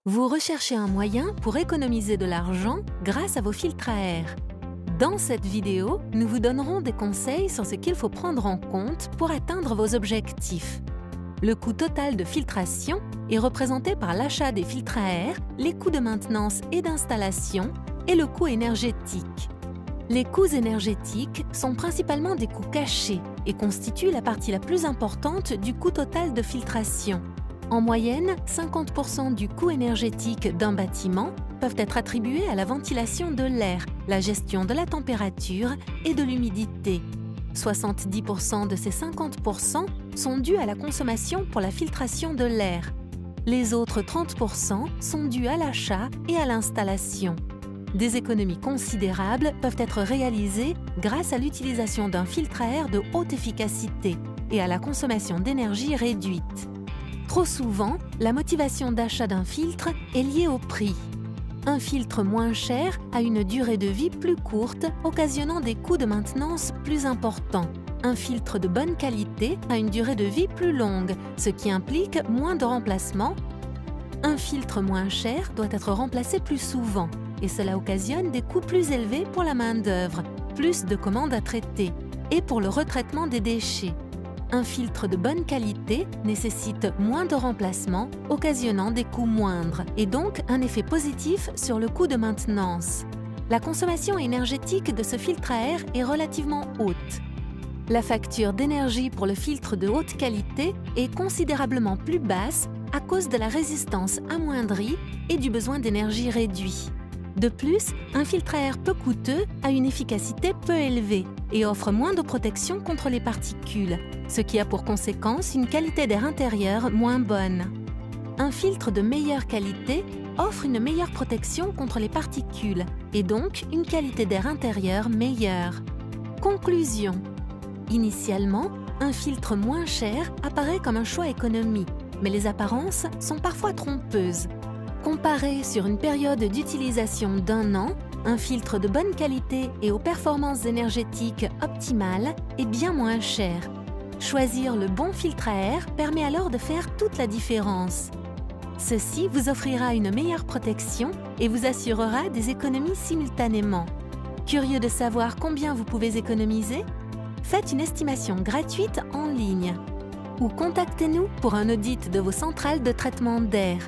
Vous recherchez un moyen pour économiser de l'argent grâce à vos filtres à air. Dans cette vidéo, nous vous donnerons des conseils sur ce qu'il faut prendre en compte pour atteindre vos objectifs. Le coût total de filtration est représenté par l'achat des filtres à air, les coûts de maintenance et d'installation et le coût énergétique. Les coûts énergétiques sont principalement des coûts cachés et constituent la partie la plus importante du coût total de filtration. En moyenne, 50% du coût énergétique d'un bâtiment peuvent être attribués à la ventilation de l'air, la gestion de la température et de l'humidité. 70% de ces 50% sont dus à la consommation pour la filtration de l'air. Les autres 30% sont dus à l'achat et à l'installation. Des économies considérables peuvent être réalisées grâce à l'utilisation d'un filtre à air de haute efficacité et à la consommation d'énergie réduite. Trop souvent, la motivation d'achat d'un filtre est liée au prix. Un filtre moins cher a une durée de vie plus courte, occasionnant des coûts de maintenance plus importants. Un filtre de bonne qualité a une durée de vie plus longue, ce qui implique moins de remplacements. Un filtre moins cher doit être remplacé plus souvent, et cela occasionne des coûts plus élevés pour la main-d'œuvre, plus de commandes à traiter, et pour le retraitement des déchets. Un filtre de bonne qualité nécessite moins de remplacements, occasionnant des coûts moindres, et donc un effet positif sur le coût de maintenance. La consommation énergétique de ce filtre à air est relativement haute. La facture d'énergie pour le filtre de haute qualité est considérablement plus basse à cause de la résistance amoindrie et du besoin d'énergie réduit. De plus, un filtre à air peu coûteux a une efficacité peu élevée et offre moins de protection contre les particules, ce qui a pour conséquence une qualité d'air intérieur moins bonne. Un filtre de meilleure qualité offre une meilleure protection contre les particules et donc une qualité d'air intérieur meilleure. Conclusion. Initialement, un filtre moins cher apparaît comme un choix économie, mais les apparences sont parfois trompeuses. Comparé sur une période d'utilisation d'1 an, un filtre de bonne qualité et aux performances énergétiques optimales est bien moins cher. Choisir le bon filtre à air permet alors de faire toute la différence. Ceci vous offrira une meilleure protection et vous assurera des économies simultanément. Curieux de savoir combien vous pouvez économiser? Faites une estimation gratuite en ligne ou contactez-nous pour un audit de vos centrales de traitement d'air.